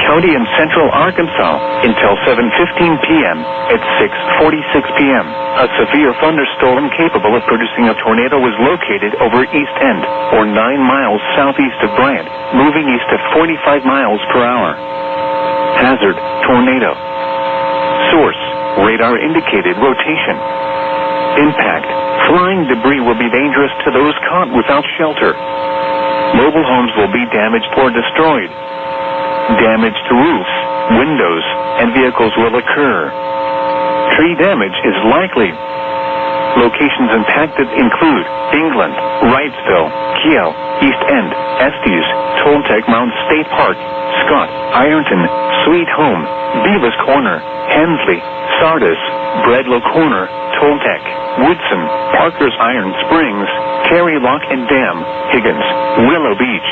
County in central Arkansas until 7:15 p.m. At 6:46 p.m., a severe thunderstorm capable of producing a tornado was located over East End, or 9 miles southeast of Bryant, moving east at 45 miles per hour. Hazard, tornado. Source, radar indicated rotation. Impact, flying debris will be dangerous to those caught without shelter. Mobile homes will be damaged or destroyed. Damage to roofs, windows, and vehicles will occur. Tree damage is likely. Locations impacted include England, Wrightsville, Kiel, East End, Estes, Toltec Mound State Park, Scott, Ironton, Sweet Home, Beavis Corner, Hensley, Sardis, Bredlow Corner, Toltec, Woodson, Parker's Iron Springs, Terry Lock and Dam, Higgins, Willow Beach.